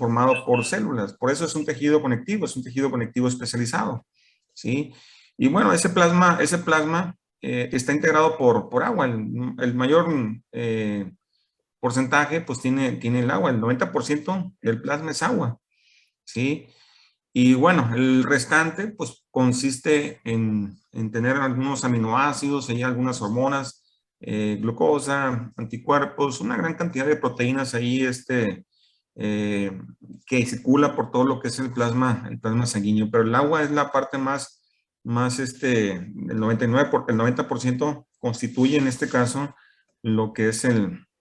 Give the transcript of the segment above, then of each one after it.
formado por células. Por eso es un tejido conectivo especializado, ¿sí? Y bueno, ese plasma está integrado por agua. El mayor porcentaje pues tiene el agua. El 90% del plasma es agua, ¿sí? Y bueno, el restante pues consiste en tener algunos aminoácidos, hay algunas hormonas, glucosa, anticuerpos, una gran cantidad de proteínas ahí eh, que circula por todo lo que es el plasma sanguíneo. Pero el agua es la parte el 99 porque el 90% constituye en este caso lo que es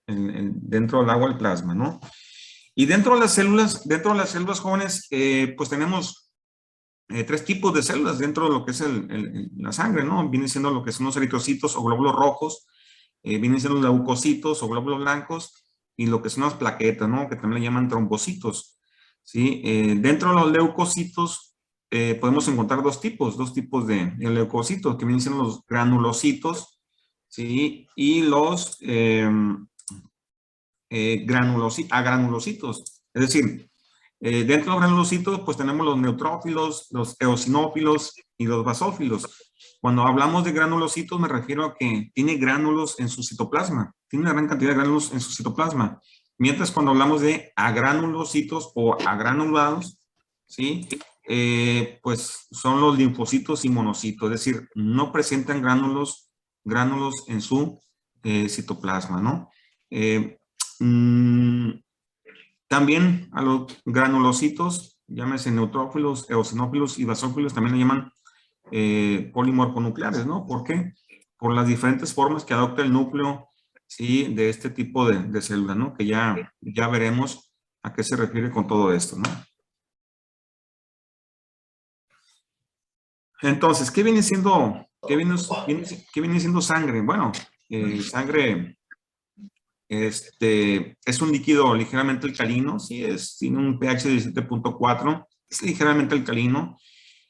dentro del agua el plasma, ¿no? Y dentro de las células jóvenes, pues tenemos tres tipos de células dentro de lo que es la sangre, ¿no? Vienen siendo lo que son los eritrocitos o glóbulos rojos, vienen siendo los leucocitos o glóbulos blancos, y lo que son las plaquetas, ¿no? Que también le llaman trombocitos, ¿sí? Dentro de los leucocitos podemos encontrar dos tipos de leucocitos, que vienen siendo los granulocitos, ¿sí? Y los agranulocitos. Es decir, dentro de los granulocitos, pues tenemos los neutrófilos, los eosinófilos y los basófilos. Cuando hablamos de granulocitos, me refiero a que tiene gránulos en su citoplasma. Tiene una gran cantidad de gránulos en su citoplasma. Mientras cuando hablamos de agranulocitos o agranulados, ¿sí? Pues son los linfocitos y monocitos. Es decir, no presentan gránulos en su citoplasma, ¿no? También a los granulocitos, llámese neutrófilos, eosinófilos y basófilos, también le llaman polimorfonucleares, ¿no? ¿Por qué? Por las diferentes formas que adopta el núcleo, ¿sí? De este tipo de célula, ¿no? Que ya veremos a qué se refiere con todo esto, ¿no? Entonces, ¿qué viene siendo sangre? Bueno, sangre es un líquido ligeramente alcalino, sí, tiene un pH de 17.4, es ligeramente alcalino,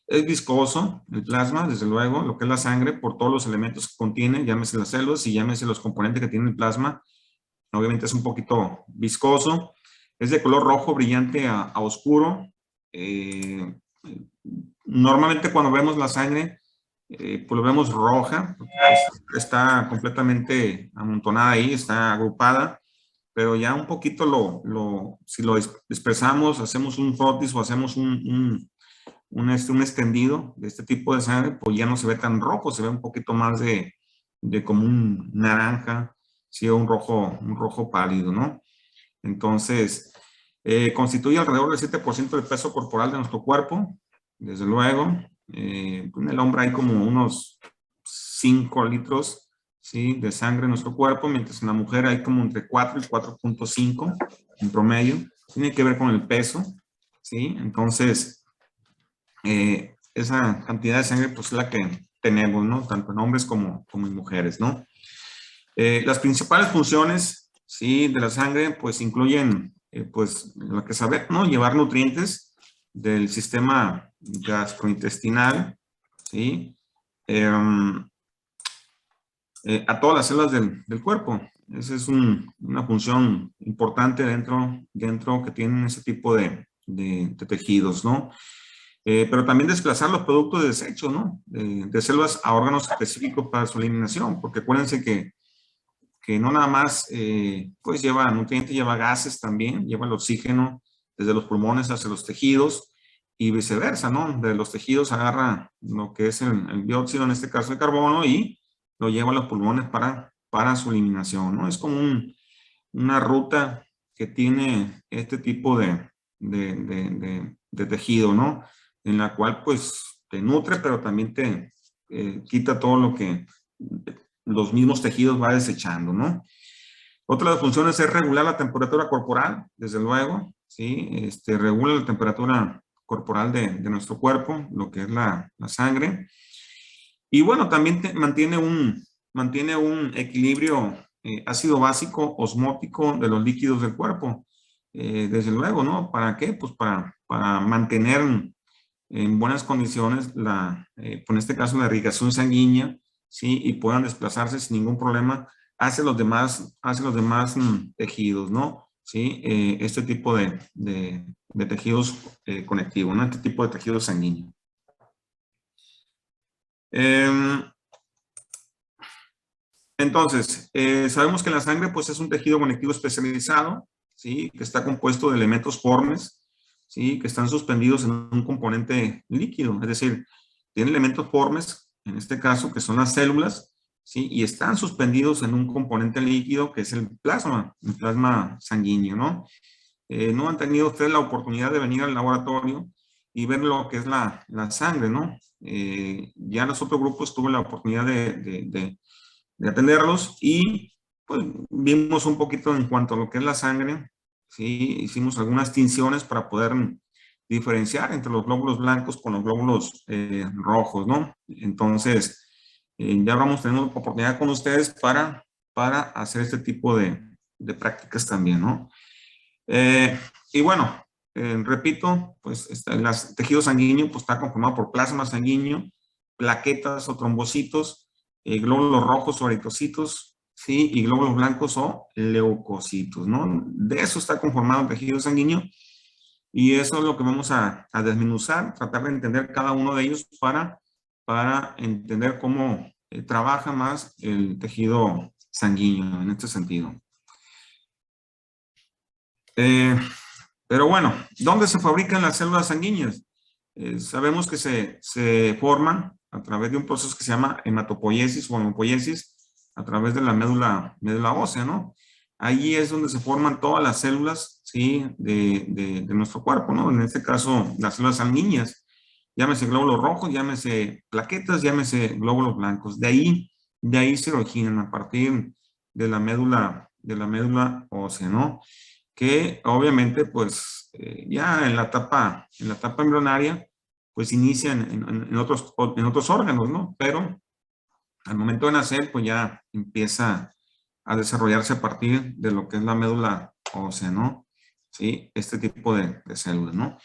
es viscoso, el plasma, desde luego, lo que es la sangre, por todos los elementos que contiene, llámese las células y llámese los componentes que tiene el plasma. Obviamente es un poquito viscoso, es de color rojo brillante a oscuro. Normalmente cuando vemos la sangre, pues lo vemos roja, pues está completamente amontonada ahí, está agrupada, pero ya un poquito si lo expresamos, hacemos un frotis o hacemos un extendido de este tipo de sangre, pues ya no se ve tan rojo, se ve un poquito más de como un naranja, sí, o un rojo pálido, ¿no? Entonces, constituye alrededor del 7% del peso corporal de nuestro cuerpo, desde luego. En el hombre hay como unos 5 litros, ¿sí? De sangre en nuestro cuerpo, mientras en la mujer hay como entre 4 y 4.5 en promedio. Tiene que ver con el peso, ¿sí? Entonces, esa cantidad de sangre pues es la que tenemos, ¿no? Tanto en hombres como en mujeres, ¿no? Las principales funciones, ¿sí? De la sangre pues incluyen, pues lo que saber, ¿no? Llevar nutrientes del sistema gastrointestinal, ¿sí? A todas las células del cuerpo. Esa es una función importante dentro que tienen ese tipo de tejidos, ¿no? Pero también desplazar los productos de desecho, ¿no? De células a órganos específicos para su eliminación, porque acuérdense que no nada más, pues lleva nutrientes, lleva gases también, lleva el oxígeno desde los pulmones hacia los tejidos y viceversa, ¿no? De los tejidos agarra lo que es el dióxido, en este caso de carbono, y lo lleva a los pulmones para su eliminación, ¿no? Es como una ruta que tiene este tipo de tejido, ¿no? En la cual pues te nutre, pero también te quita todo lo que los mismos tejidos va desechando, ¿no? Otra de las funciones es regular la temperatura corporal, desde luego, ¿sí? Regula la temperatura corporal de nuestro cuerpo, lo que es la sangre. Y bueno, también mantiene un equilibrio ácido básico osmótico de los líquidos del cuerpo. Desde luego, ¿no? ¿Para qué? Pues para mantener en buenas condiciones en este caso la irrigación sanguínea, ¿sí? Y puedan desplazarse sin ningún problema hacia los demás tejidos, ¿no? ¿Sí? Este tipo de de tejidos conectivos, ¿no? Este tipo de tejido sanguíneo. Entonces, sabemos que la sangre pues es un tejido conectivo especializado, ¿sí? Que está compuesto de elementos formes, ¿sí? Que están suspendidos en un componente líquido, es decir, tiene elementos formes, en este caso, que son las células, ¿sí? Y están suspendidos en un componente líquido que es el plasma sanguíneo, ¿no? ¿No han tenido ustedes la oportunidad de venir al laboratorio y ver lo que es la sangre, ¿no? Ya los otros grupos tuve la oportunidad de atenderlos y pues vimos un poquito en cuanto a lo que es la sangre, ¿sí? Hicimos algunas tinciones para poder diferenciar entre los glóbulos blancos con los glóbulos rojos, ¿no? Entonces, ya vamos teniendo oportunidad con ustedes para hacer este tipo de prácticas también, ¿no? Y bueno, repito, pues el tejido sanguíneo pues, está conformado por plasma sanguíneo, plaquetas o trombocitos, glóbulos rojos o eritrocitos, ¿sí? Y glóbulos blancos o leucocitos, ¿no? De eso está conformado el tejido sanguíneo y eso es lo que vamos a desmenuzar, tratar de entender cada uno de ellos para entender cómo trabaja más el tejido sanguíneo en este sentido. Pero bueno, ¿dónde se fabrican las células sanguíneas? Sabemos que se forman a través de un proceso que se llama hematopoiesis o hemopoiesis a través de la médula ósea, ¿no? Ahí es donde se forman todas las células, ¿sí? de nuestro cuerpo, ¿no? En este caso, las células sanguíneas. Llámese glóbulos rojos, llámese plaquetas, llámese glóbulos blancos. De ahí se originan a partir de la médula ósea, ¿no? Que obviamente pues ya en la etapa embrionaria pues inician en otros órganos, ¿no? Pero al momento de nacer pues ya empieza a desarrollarse a partir de lo que es la médula ósea, ¿no? Sí, este tipo de células, ¿no?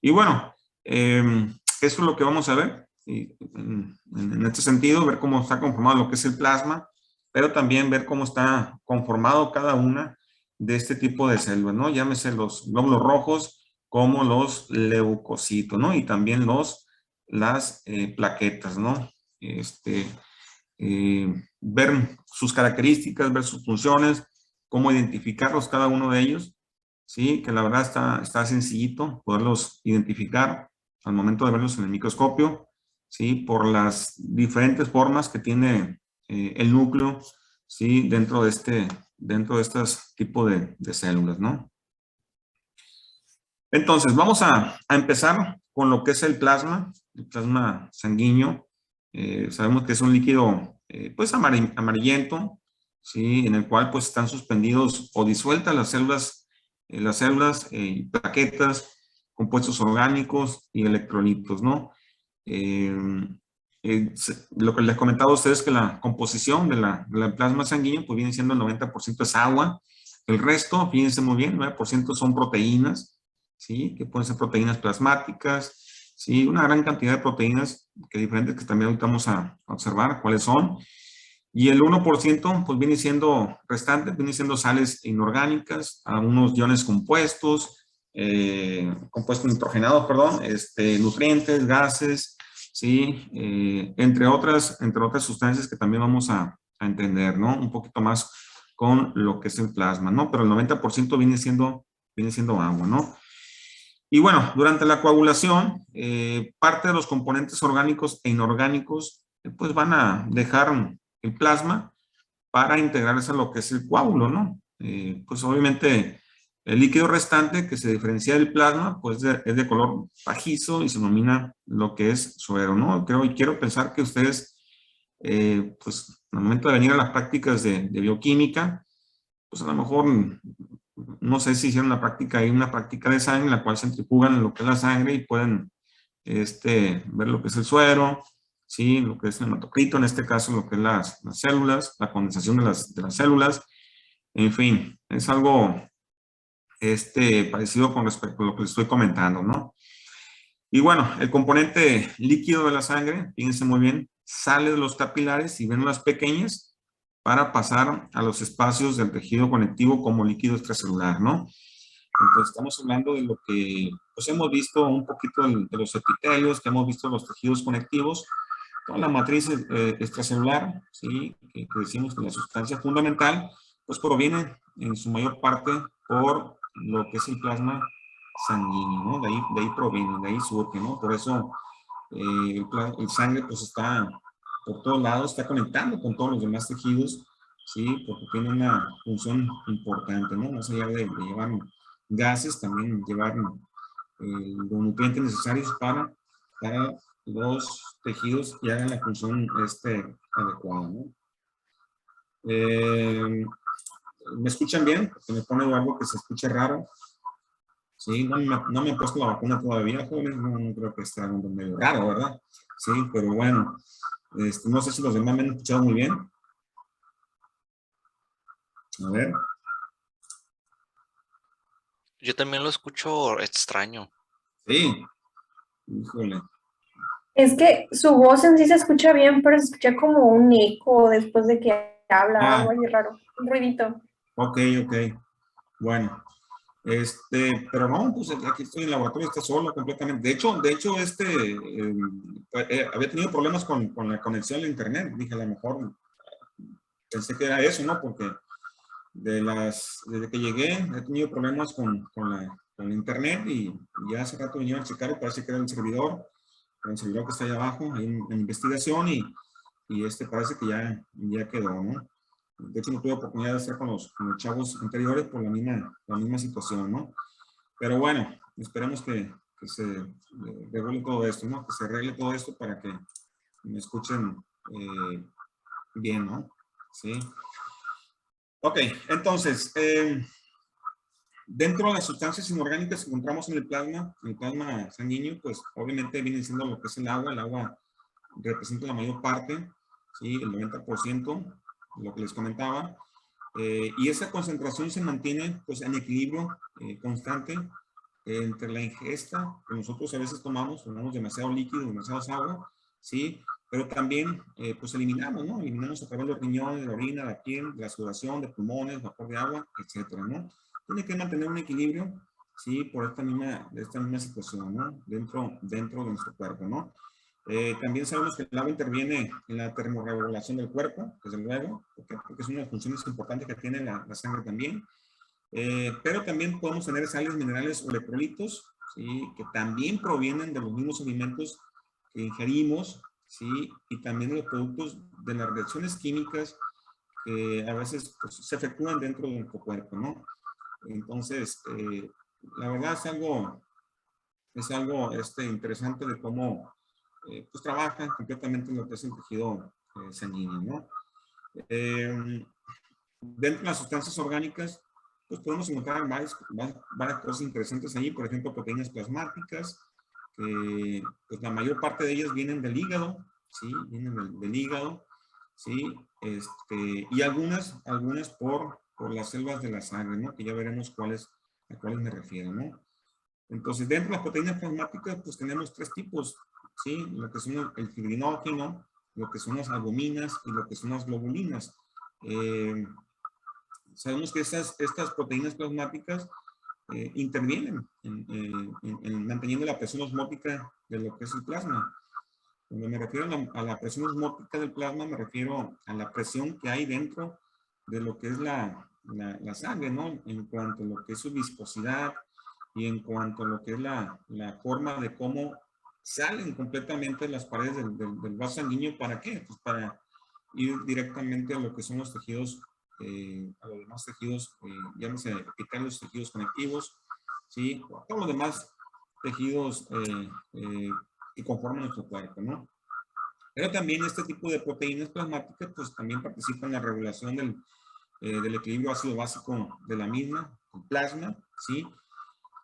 Y bueno, eso es lo que vamos a ver en este sentido, ver cómo está conformado lo que es el plasma, pero también ver cómo está conformado cada una de este tipo de células, ¿no? Llámese los glóbulos rojos como los leucocitos, ¿no? Y también las plaquetas, ¿no? Ver sus características, ver sus funciones, cómo identificarlos cada uno de ellos, ¿sí? Que la verdad está sencillito poderlos identificar al momento de verlos en el microscopio, ¿sí? Por las diferentes formas que tiene el núcleo, ¿sí? Dentro de estos tipos de células, ¿no? Entonces, vamos a empezar con lo que es el plasma sanguíneo. Sabemos que es un líquido, pues, amarillento, ¿sí? En el cual, pues, están suspendidos o disueltas las células, plaquetas, compuestos orgánicos y electrolitos, ¿no? Eh, lo que les comentaba a ustedes es que la composición del plasma sanguíneo, pues, viene siendo el 90% es agua. El resto, fíjense muy bien, 9% son proteínas, ¿sí? Que pueden ser proteínas plasmáticas, ¿sí? Una gran cantidad de proteínas que diferentes que también ahorita vamos a observar cuáles son. Y el 1% pues viene siendo sales inorgánicas, algunos iones compuestos, compuestos nitrogenados, perdón, nutrientes, gases, ¿sí? Entre otras sustancias que también vamos a entender, ¿no? Un poquito más con lo que es el plasma, ¿no? Pero el 90% viene siendo agua, ¿no? Y bueno, durante la coagulación, parte de los componentes orgánicos e inorgánicos, pues van a dejar el plasma para integrarse a lo que es el coágulo, ¿no? Pues obviamente el líquido restante que se diferencia del plasma, pues es de color pajizo y se denomina lo que es suero, ¿no? Quiero pensar que ustedes, pues al momento de venir a las prácticas de bioquímica, pues a lo mejor, no sé si hicieron una práctica de sangre en la cual centrifugan lo que es la sangre y pueden ver lo que es el suero, ¿sí? Lo que es el hematocrito, en este caso lo que es las células, la condensación de las células, en fin, es algo parecido con respecto a lo que les estoy comentando, ¿no? Y bueno, el componente líquido de la sangre, fíjense muy bien, sale de los capilares y vénulas pequeñas para pasar a los espacios del tejido conectivo como líquido extracelular, ¿no? Entonces estamos hablando de lo que pues hemos visto un poquito de los epitelios, que hemos visto los tejidos conectivos, toda la matriz extracelular, ¿sí? Que decimos que la sustancia fundamental, pues proviene en su mayor parte por lo que es el plasma sanguíneo, ¿no? De ahí proviene, de ahí surge, ¿no? Por eso el sangre pues está por todos lados, está conectando con todos los demás tejidos, ¿sí? Porque tiene una función importante, ¿no? Más allá de llevar gases, también llevar los nutrientes necesarios para los tejidos y hagan la función adecuada, ¿no? ¿Me escuchan bien? Porque me pone algo que se escucha raro. Sí, no me he puesto la vacuna todavía, jóvenes, no creo que esté algo medio raro, ¿verdad? Sí, pero bueno, no sé si los demás me han escuchado muy bien. A ver. Yo también lo escucho extraño. Sí, híjole. Es que su voz en sí se escucha bien, pero se escucha como un eco después de que habla, algo ahí raro, un ruidito. Ok. Bueno, pero no, pues aquí estoy en el laboratorio, está solo completamente. De hecho, había tenido problemas con la conexión al internet. Dije, a lo mejor pensé que era eso, ¿no? Porque desde que llegué he tenido problemas con la internet y ya hace rato vinieron a checar y parece que era el servidor que está ahí abajo, ahí en investigación y parece que ya quedó, ¿no? De hecho, no tuve oportunidad de estar con los chavos anteriores por la misma situación, ¿no? Pero bueno, esperemos que se regule todo esto, ¿no? Que se arregle todo esto para que me escuchen bien, ¿no? Sí. Ok, entonces, dentro de las sustancias inorgánicas que encontramos en el plasma sanguíneo, pues obviamente viene siendo lo que es el agua representa la mayor parte, ¿sí? El 90%, lo que les comentaba, y esa concentración se mantiene pues en equilibrio constante entre la ingesta que nosotros a veces tomamos demasiado líquido, demasiada agua, ¿sí? Pero también pues eliminamos, ¿no? Eliminamos a través de los riñones, de la orina, de la piel, de la sudoración, de pulmones, vapor de agua, etcétera, ¿no? Tiene que mantener un equilibrio, ¿sí? Por esta misma situación, ¿no? Dentro de nuestro cuerpo, ¿no? También sabemos que el agua interviene en la termorregulación del cuerpo, desde luego, porque es una de las funciones importantes que tiene la sangre también. Pero también podemos tener sales, minerales o electrolitos, ¿sí? Que también provienen de los mismos alimentos que ingerimos, ¿sí? Y también de los productos de las reacciones químicas que a veces pues, se efectúan dentro de nuestro cuerpo, ¿no? Entonces, la verdad es algo interesante de cómo pues trabajan completamente en lo que es el tejido sanguíneo, ¿no? Dentro de las sustancias orgánicas, pues podemos encontrar varias cosas interesantes ahí, por ejemplo, proteínas plasmáticas, que pues la mayor parte de ellas vienen del hígado, ¿sí? Vienen del hígado, ¿sí? Y algunas por las células de la sangre, ¿no? Que ya veremos a cuáles me refiero, ¿no? Entonces, dentro de las proteínas plasmáticas, pues tenemos tres tipos, ¿sí? Lo que son el fibrinógeno, lo que son las albuminas y lo que son las globulinas. Sabemos que estas proteínas plasmáticas intervienen en manteniendo la presión osmótica de lo que es el plasma. Cuando me refiero a la presión osmótica del plasma, me refiero a la presión que hay dentro de lo que es la sangre, ¿no? En cuanto a lo que es su viscosidad y en cuanto a lo que es la forma de cómo salen completamente las paredes del vaso sanguíneo. ¿Para qué? Pues para ir directamente a lo que son los tejidos, a los demás tejidos, llámese epitelios, tejidos conectivos, ¿sí? O todos los demás tejidos que conforman nuestro cuerpo, ¿no? Pero también este tipo de proteínas plasmáticas, pues también participan en la regulación del equilibrio ácido básico de la misma, el plasma, ¿sí?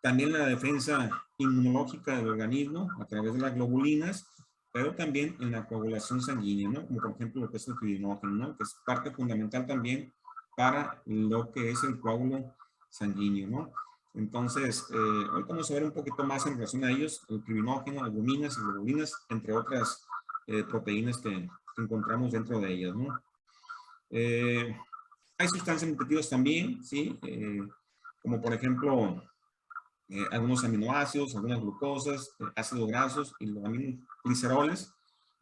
También la defensa inmunológica del organismo a través de las globulinas, pero también en la coagulación sanguínea, ¿no? Como por ejemplo lo que es el fibrinógeno, ¿no? Que es parte fundamental también para lo que es el coágulo sanguíneo, ¿no? Entonces, hoy vamos a ver un poquito más en relación a ellos, el fibrinógeno, albuminas y globulinas, entre otras proteínas que encontramos dentro de ellas, ¿no? Hay sustancias nutritivas también, ¿sí? Como por ejemplo algunos aminoácidos, algunas glucosas, ácidos grasos y los aminogliceroles,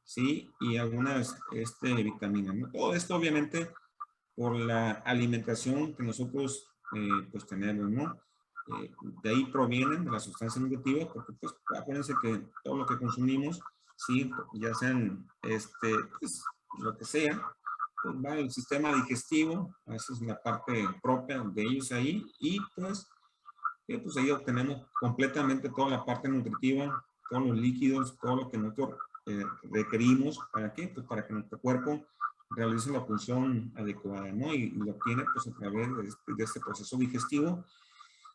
¿sí? Y algunas vitaminas, ¿no? Todo esto obviamente por la alimentación que nosotros pues tenemos, ¿no? De ahí provienen de las sustancias nutritivas, porque pues acuérdense que todo lo que consumimos, sí, ya sean pues, lo que sea, pues va al sistema digestivo, esa es la parte propia de ellos ahí, y pues ahí obtenemos completamente toda la parte nutritiva, todos los líquidos, todo lo que nosotros requerimos. ¿Para qué? Pues para que nuestro cuerpo realice la función adecuada, ¿no? Y lo obtiene pues a través de este proceso digestivo.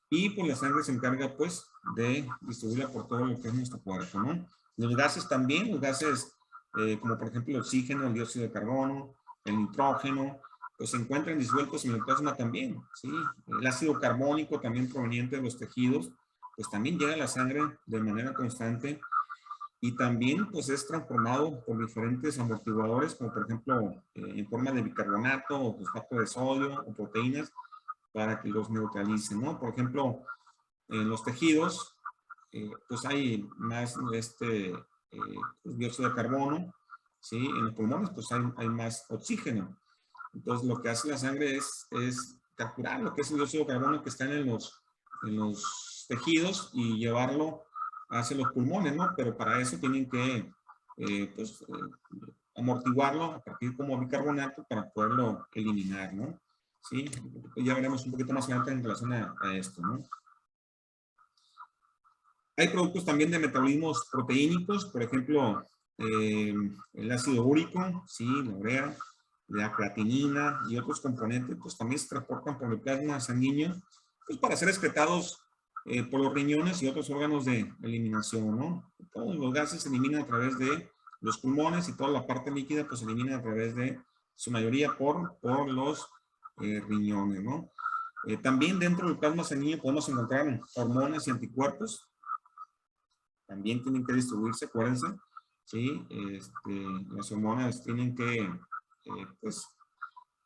Y pues la sangre se encarga pues de distribuirla por todo lo que es nuestro cuerpo, ¿no? Los gases también, los gases como por ejemplo el oxígeno, el dióxido de carbono, el nitrógeno, pues se encuentran disueltos en el plasma también, ¿sí? El ácido carbónico también proveniente de los tejidos, pues también llega a la sangre de manera constante y también pues es transformado por diferentes amortiguadores, como por ejemplo en forma de bicarbonato o fosfato de sodio o proteínas para que los neutralicen, ¿no? Por ejemplo, en los tejidos, pues hay más pues, dióxido de carbono, ¿sí? En los pulmones pues hay más oxígeno. Entonces, lo que hace la sangre es capturar lo que es el dióxido de carbono que está en los tejidos y llevarlo hacia los pulmones, ¿no? Pero para eso tienen que amortiguarlo a partir como bicarbonato para poderlo eliminar, ¿no? Sí, ya veremos un poquito más adelante en relación a esto, ¿no? Hay productos también de metabolismos proteínicos, por ejemplo, el ácido úrico, sí, la urea, la creatinina y otros componentes, pues también se transportan por el plasma sanguíneo, pues para ser excretados por los riñones y otros órganos de eliminación, ¿no? Todos los gases se eliminan a través de los pulmones y toda la parte líquida pues se elimina a través de, su mayoría, por los riñones, ¿no? También dentro del plasma sanguíneo podemos encontrar hormonas y anticuerpos, también tienen que distribuirse, acuérdense, ¿sí? Las hormonas tienen que, pues,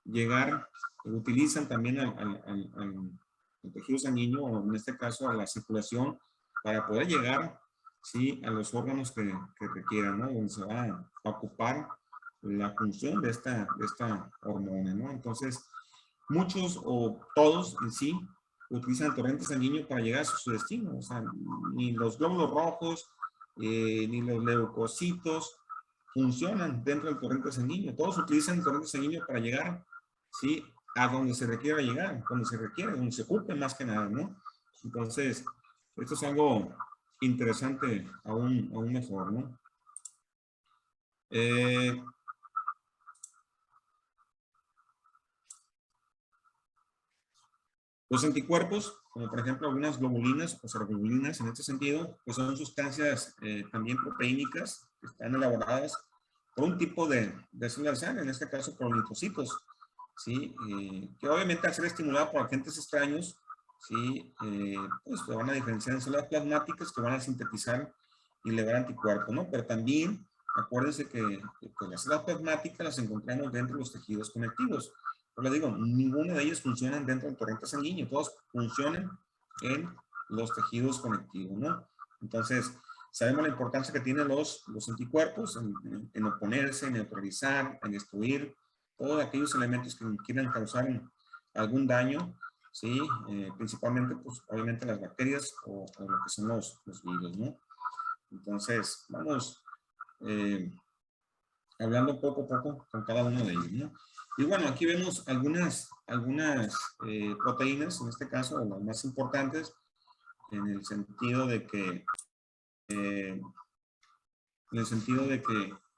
llegar, utilizan también al tejido sanguíneo, o en este caso a la circulación, para poder llegar, ¿sí? A los órganos que requieran, ¿no? Donde se va a ocupar la función de esta hormona, ¿no? Entonces, muchos o todos en sí utilizan el torrente sanguíneo para llegar a su destino. O sea, ni los glóbulos rojos, ni los leucocitos funcionan dentro del torrente sanguíneo. Todos utilizan el torrente sanguíneo para llegar, ¿sí? A donde se requiera llegar, donde se requiere, donde se ocupe más que nada, ¿no? Entonces, esto es algo interesante aún mejor, ¿no? Los anticuerpos, como por ejemplo algunas globulinas o ceroglobulinas en este sentido, pues son sustancias también proteínicas que están elaboradas por un tipo de células sangre, en este caso por linfocitos, ¿sí? Que obviamente al ser estimulado por agentes extraños, ¿sí? Pues se van a diferenciar en células plasmáticas que van a sintetizar y elevar anticuerpos, ¿no? Pero también acuérdense que pues, las células plasmáticas las encontramos dentro de los tejidos conectivos. Pero les digo, ninguno de ellos funcionan dentro del torrente sanguíneo, todos funcionan en los tejidos conectivos, ¿no? Entonces, sabemos la importancia que tienen los anticuerpos en oponerse, en neutralizar, en destruir todos aquellos elementos que quieran causar algún daño, ¿sí? Principalmente, pues, obviamente las bacterias o lo que son los virus, ¿no? Entonces, vamos hablando poco a poco con cada uno de ellos, ¿no? Y bueno, aquí vemos algunas proteínas, en este caso, las más importantes, en el sentido de que,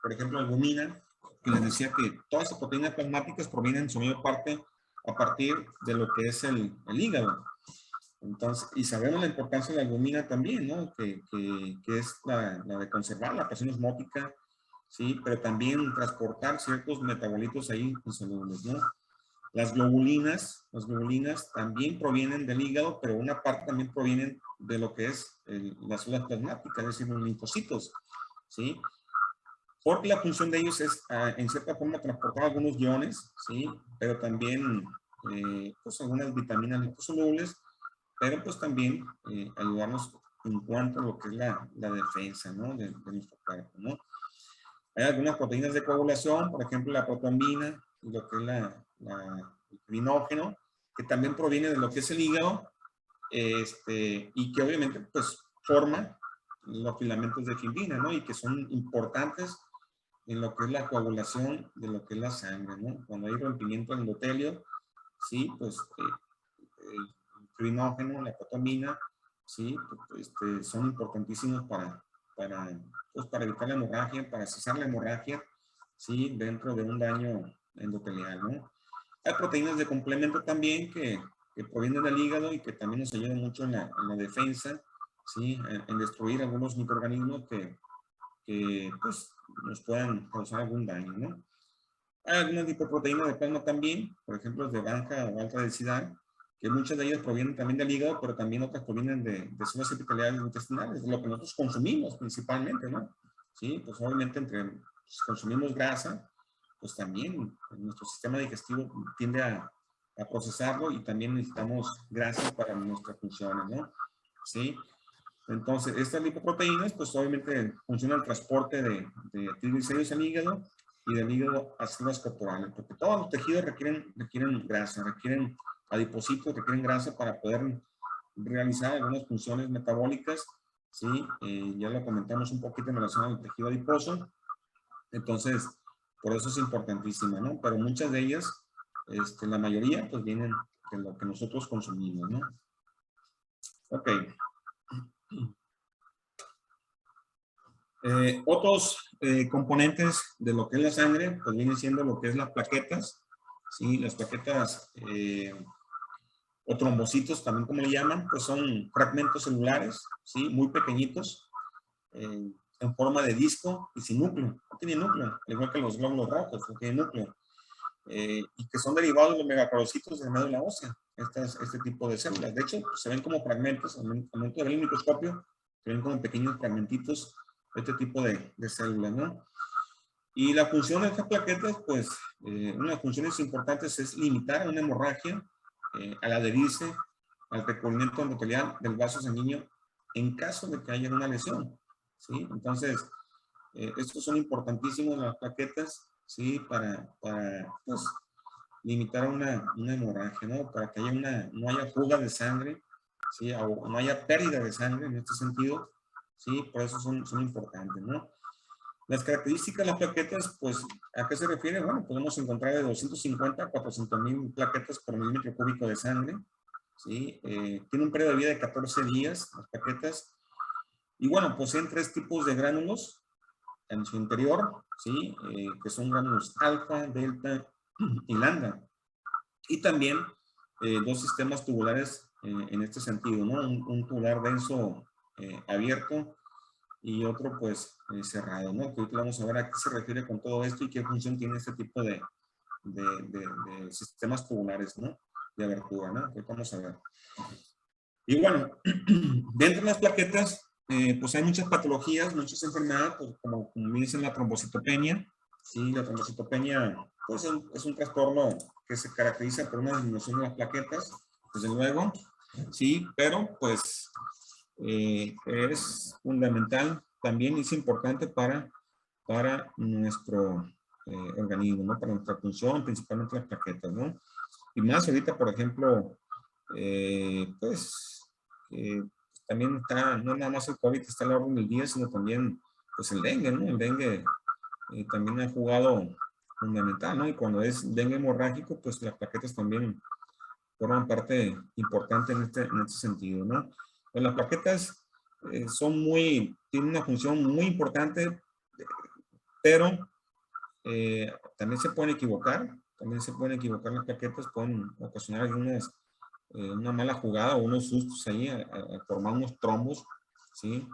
por ejemplo, albumina, que les decía que todas las proteínas plasmáticas provienen en su mayor parte a partir de lo que es el hígado. Entonces, y sabemos la importancia de la albumina también, ¿no? Que es la de conservar la presión osmótica, ¿sí? Pero también transportar ciertos metabolitos ahí insolubles, ¿no? Las globulinas también provienen del hígado, pero una parte también provienen de lo que es las células plasmáticas, es decir, los linfocitos, ¿sí? Porque la función de ellos es, en cierta forma, transportar algunos iones, ¿sí? Pero también, pues, algunas vitaminas liposolubles pero pues también ayudarnos en cuanto a lo que es la defensa, ¿no? de nuestro cuerpo, ¿no? Hay algunas proteínas de coagulación, por ejemplo, la protombina, y lo que es el crinógeno, que también proviene de lo que es el hígado, y que obviamente pues forma los filamentos de fibrina, ¿no? Y que son importantes en lo que es la coagulación de lo que es la sangre, ¿no? Cuando hay rompimiento endotelio, sí, pues el crinógeno, la protomina, sí, son importantísimos pues, para evitar la hemorragia, para cesar la hemorragia, sí, dentro de un daño endotelial, ¿no? Hay proteínas de complemento también que provienen del hígado y que también nos ayudan mucho en la defensa, ¿sí? En destruir algunos microorganismos que pues, nos puedan causar algún daño, ¿no? Hay algunas lipoproteínas de plasma también, por ejemplo, de baja o alta densidad, que muchas de ellas provienen también del hígado, pero también otras provienen de células epiteliales intestinales, de lo que nosotros consumimos principalmente, ¿no? Sí, pues obviamente si consumimos grasa, pues también nuestro sistema digestivo tiende a procesarlo y también necesitamos grasa para nuestras funciones, ¿no? Sí. Entonces, estas lipoproteínas, pues obviamente funcionan el transporte de triglicéridos al hígado y del hígado a células corporales, porque todos los tejidos requieren grasa, requieren adipocitos, requieren grasa para poder realizar algunas funciones metabólicas, ¿sí? Ya lo comentamos un poquito en relación al tejido adiposo, entonces, por eso es importantísima, ¿no? Pero muchas de ellas, la mayoría, pues vienen de lo que nosotros consumimos, ¿no? Ok. Otros componentes de lo que es la sangre, pues vienen siendo lo que es las plaquetas, ¿sí? Las plaquetas o trombocitos, también como le llaman, pues son fragmentos celulares, ¿sí? Muy pequeñitos, en forma de disco y sin núcleo. No tiene núcleo, al igual que los glóbulos rojos, no tiene núcleo. Y que son derivados de los megacarocitos de la médula ósea, este tipo de células. De hecho, se ven como fragmentos, al momento de ver el microscopio, se ven como pequeños fragmentitos de este tipo de células, ¿no? Y la función de estas plaquetas, pues, una de las funciones importantes es limitar una hemorragia al adherirse al recubrimiento endotelial del vaso sanguíneo en caso de que haya una lesión, ¿sí? Entonces, estos son importantísimos las plaquetas, ¿sí? Para pues, limitar una hemorragia, ¿no? Para que no haya fuga de sangre, ¿sí? O no haya pérdida de sangre en este sentido, ¿sí? Por eso son importantes, ¿no? Las características de las plaquetas, pues, ¿a qué se refiere? Bueno, podemos encontrar de 250 a 400,000 plaquetas por milímetro cúbico de sangre, ¿sí? Tiene un periodo de vida de 14 días, las plaquetas. Y bueno, poseen 3 tipos de gránulos en su interior, ¿sí? Que son gránulos alfa, delta y lambda. Y también 2 sistemas tubulares en este sentido, ¿no? Un tubular denso abierto y otro pues cerrado, ¿no? Que ahorita vamos a ver a qué se refiere con todo esto y qué función tiene este tipo de sistemas tubulares, ¿no? De abertura, ¿no? Que vamos a ver. Y bueno, dentro de las plaquetas, pues hay muchas patologías, muchas enfermedades, pues, como dicen la trombocitopenia, ¿sí? La trombocitopenia, pues es un trastorno que se caracteriza por una disminución de las plaquetas, desde luego, sí, pero pues es fundamental, también es importante para nuestro organismo, ¿no? Para nuestra función, principalmente las plaquetas, ¿no? Y más ahorita, por ejemplo, pues, también está, no nada más el COVID está a la orden del día, sino también, pues, el dengue, ¿no? El dengue también ha jugado fundamental, ¿no? Y cuando es dengue hemorrágico, pues las plaquetas también forman parte importante en este sentido, ¿no? Pues las plaquetas tienen una función muy importante, pero también se pueden equivocar las plaquetas, pueden ocasionar una mala jugada o unos sustos ahí a formar unos trombos, ¿sí?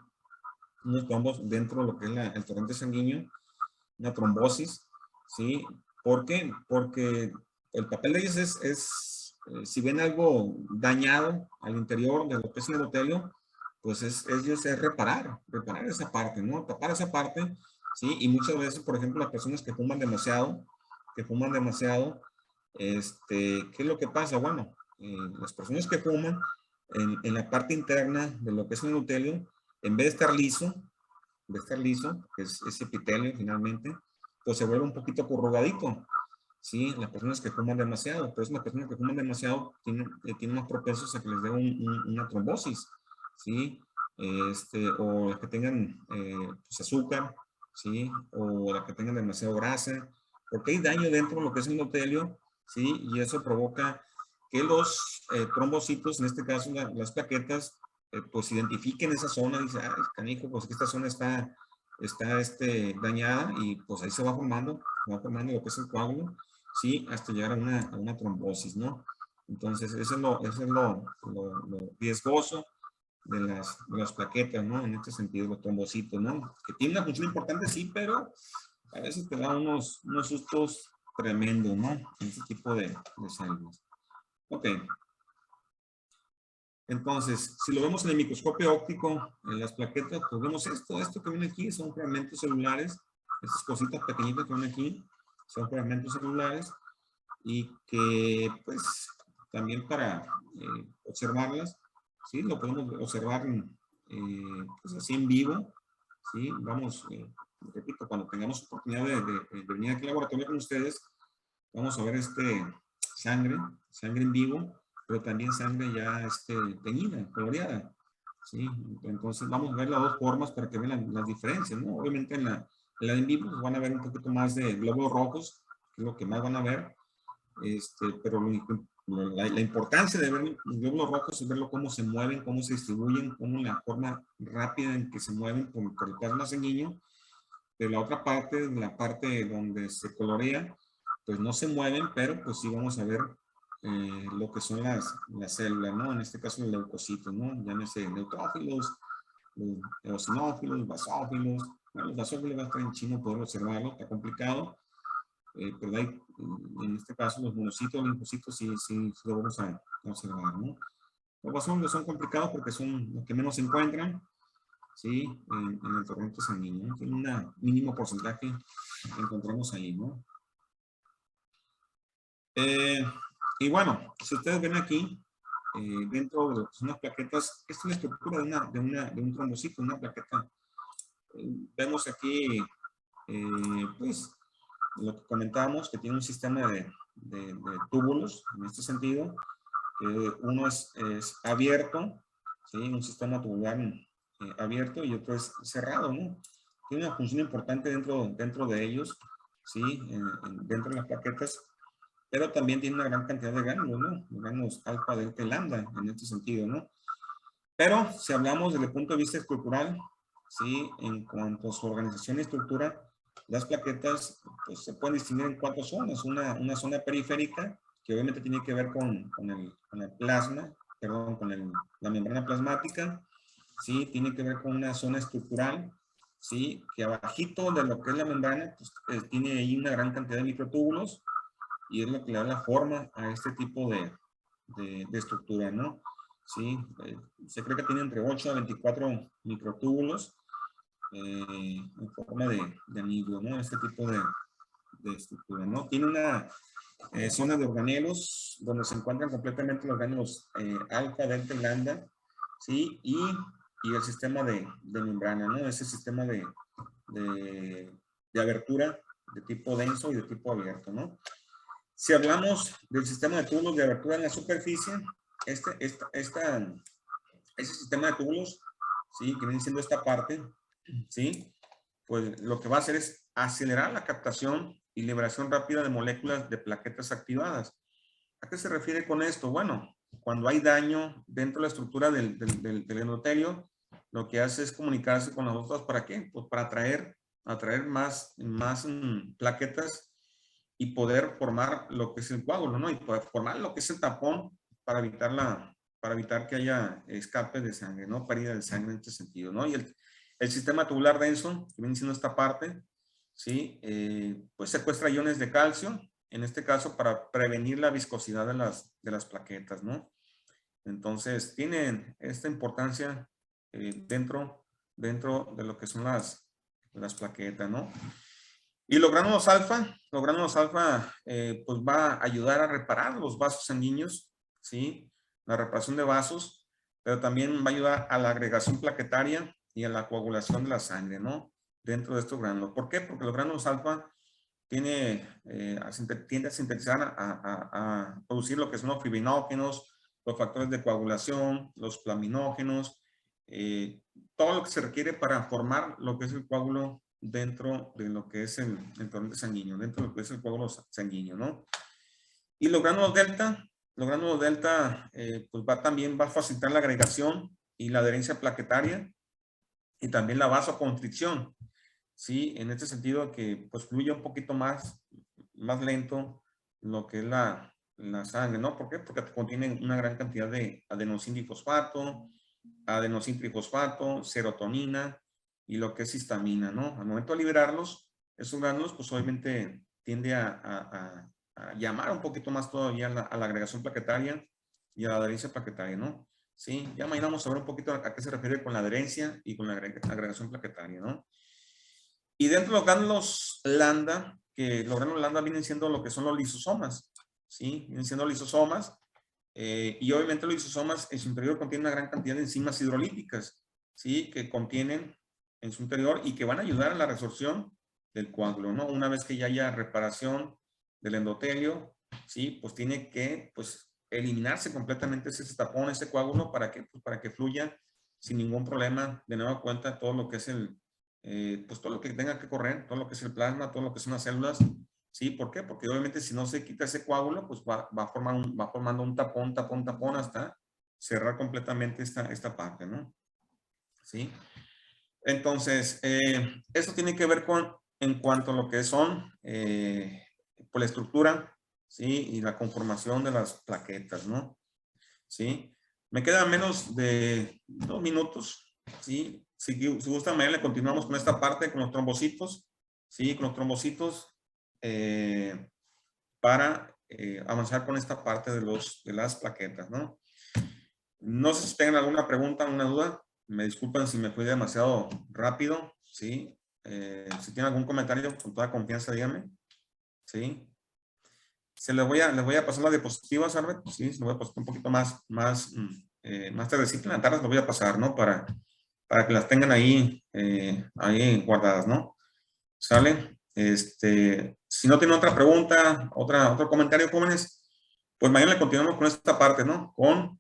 Unos trombos dentro de lo que es el torrente sanguíneo, una trombosis, ¿sí? ¿Por qué? Porque el papel de ellos si ven algo dañado al interior de lo que es el endotelio, pues ellos es reparar esa parte, ¿no? Tapar esa parte, ¿sí? Y muchas veces, por ejemplo, las personas que fuman demasiado, ¿qué es lo que pasa? Bueno, las personas que fuman, en la parte interna de lo que es el endotelio, en vez de estar liso, que es ese epitelio finalmente, pues se vuelve un poquito corrugadito. Sí, las personas que fuman demasiado, pero es una persona que fuman demasiado tiene más propensos a que les dé una trombosis, ¿sí? O las que tengan pues azúcar, ¿sí? O las que tengan demasiado grasa, porque hay daño dentro de lo que es el endotelio, ¿sí? Y eso provoca que los trombocitos, en este caso las plaquetas, pues identifiquen esa zona, dice, ay, canijo, pues esta zona está dañada y pues ahí se va formando lo que es el coágulo, sí, hasta llegar a una trombosis, ¿no? Entonces, eso es lo riesgoso de las plaquetas, ¿no? En este sentido, los trombocitos, ¿no? Que tienen una función importante, sí, pero a veces te da unos sustos tremendos, ¿no? En este tipo de células. Ok. Entonces, si lo vemos en el microscopio óptico, en las plaquetas, pues vemos esto que viene aquí, son fragmentos celulares, estas cositas pequeñitas que vienen aquí, son fragmentos celulares, y que, pues, también para observarlas, ¿sí? Lo podemos observar, pues, así en vivo, ¿sí? Vamos, repito, cuando tengamos oportunidad de venir aquí al laboratorio con ustedes, vamos a ver sangre en vivo, pero también sangre ya teñida, coloreada, ¿sí? Entonces vamos a ver las dos formas para que vean las diferencias, ¿no? Obviamente en la en vivo pues van a ver un poquito más de glóbulos rojos, que es lo que más van a ver, pero la importancia de ver los glóbulos rojos es verlo cómo se mueven, cómo se distribuyen, cómo la forma rápida en que se mueven por el plasma sanguíneo. De la otra parte, la parte donde se colorea, pues no se mueven, pero pues sí vamos a ver lo que son las células, ¿no? En este caso los leucocitos, ¿no? Llámese neutrófilos, los eosinófilos, basófilos. Bueno, los basófilos va a estar en chino poder observarlo, está complicado. Pero hay, en este caso, los monocitos, los linfocitos, sí lo vamos a observar, ¿no? Los basófilos son complicados porque son los que menos se encuentran, ¿sí? En el torrente sanguíneo, ¿no? Tiene un mínimo porcentaje que encontramos ahí, ¿no? Y bueno, si ustedes ven aquí, dentro de lo que son las plaquetas, esta es la estructura de un trombocito, una plaqueta. Vemos aquí, pues, lo que comentábamos, que tiene un sistema de túbulos, en este sentido, que uno es abierto, ¿sí? Un sistema tubular abierto y otro es cerrado, ¿no? Tiene una función importante dentro de ellos, ¿sí? Dentro de las plaquetas, pero también tiene una gran cantidad de granos, ¿no? Granos alfa, delta y lambda, en este sentido, ¿no? Pero si hablamos desde el punto de vista estructural, ¿sí? En cuanto a su organización y estructura, las plaquetas pues, se pueden distinguir en 4 zonas. Una zona periférica, que obviamente tiene que ver con el plasma, perdón, con la membrana plasmática, ¿sí? Tiene que ver con una zona estructural, ¿sí? Que abajito de lo que es la membrana, pues, tiene ahí una gran cantidad de microtúbulos, y es lo que le da la forma a este tipo de estructura, ¿no? Sí, se cree que tiene entre 8 a 24 microtúbulos en forma de anillo, ¿no? Este tipo de estructura, ¿no? Tiene una zona de organelos donde se encuentran completamente los organelos alfa, delta y lambda, ¿sí? Y el sistema de membrana, ¿no? Ese sistema de abertura de tipo denso y de tipo abierto, ¿no? Si hablamos del sistema de túbulos de abertura en la superficie, ese sistema de túbulos, ¿sí? Que viene siendo esta parte, ¿sí? Pues lo que va a hacer es acelerar la captación y liberación rápida de moléculas de plaquetas activadas. ¿A qué se refiere con esto? Bueno, cuando hay daño dentro de la estructura del endotelio, lo que hace es comunicarse con las otras, ¿para qué? Pues para atraer más plaquetas y poder formar lo que es el coágulo, ¿no? Y poder formar lo que es el tapón para evitar que haya escape de sangre, ¿no? Pérdida de sangre en este sentido, ¿no? Y el sistema tubular denso, que viene siendo esta parte, ¿sí? Pues secuestra iones de calcio, en este caso para prevenir la viscosidad de las plaquetas, ¿no? Entonces, tienen esta importancia dentro de lo que son las plaquetas, ¿no? Y los gránulos alfa, pues va a ayudar a reparar los vasos sanguíneos, ¿sí? La reparación de vasos, pero también va a ayudar a la agregación plaquetaria y a la coagulación de la sangre, ¿no? Dentro de estos granulos. ¿Por qué? Porque los granulos alfa tiende a sintetizar, a producir lo que son los fibrinógenos, los factores de coagulación, los plaminógenos, todo lo que se requiere para formar lo que es el coágulo dentro de lo que es el torrente sanguíneo, dentro de lo que es el coágulo sanguíneo, ¿no? Y los granulos delta, pues también va a facilitar la agregación y la adherencia plaquetaria y también la vasoconstricción, ¿sí? En este sentido que pues fluye un poquito más lento lo que es la sangre, ¿no? ¿Por qué? Porque contienen una gran cantidad de adenosindifosfato, adenosintrifosfato, serotonina y lo que es histamina, ¿no? Al momento de liberarlos, esos granulos pues obviamente tiende a llamar un poquito más todavía a la agregación plaquetaria y a la adherencia plaquetaria, ¿no? Sí, ya mañana vamos a ver un poquito a qué se refiere con la adherencia y con la agregación plaquetaria, ¿no? Y dentro de los granulos lambda, que los granulos lambda vienen siendo lo que son los lisosomas, ¿sí? Vienen siendo lisosomas, y obviamente los lisosomas en su interior contienen una gran cantidad de enzimas hidrolíticas, ¿sí? Que contienen en su interior y que van a ayudar a la resorción del coágulo, ¿no? Una vez que ya haya reparación del endotelio, ¿sí? Pues tiene que, pues, eliminarse completamente ese tapón, ese coágulo, ¿para qué? Pues para que fluya sin ningún problema, de nueva cuenta, todo lo que es pues todo lo que tenga que correr, todo lo que es el plasma, todo lo que son las células, ¿sí? ¿Por qué? Porque obviamente si no se quita ese coágulo, pues va formando un tapón hasta cerrar completamente esta parte, ¿no? ¿Sí? Entonces, eso tiene que ver en cuanto a lo que son, por la estructura, ¿sí? Y la conformación de las plaquetas, ¿no? ¿Sí? Me quedan menos de 2 minutos, ¿sí? Si gustan, mañana le continuamos con esta parte, con los trombocitos, ¿sí? Con los trombocitos, para avanzar con esta parte de las plaquetas, ¿no? No sé si tengan alguna pregunta, alguna duda. Me disculpan si me fui demasiado rápido, ¿sí? Si tienen algún comentario, con toda confianza, díganme, ¿sí? Les voy a pasar las diapositivas, Arbet, sí, se lo voy a pasar un poquito más tardecito en la tarde, lo voy a pasar, ¿no? Para que las tengan ahí guardadas, ¿no? ¿Sale? Si no tienen otra pregunta, otro comentario, jóvenes, pues mañana le continuamos con esta parte, ¿no? Con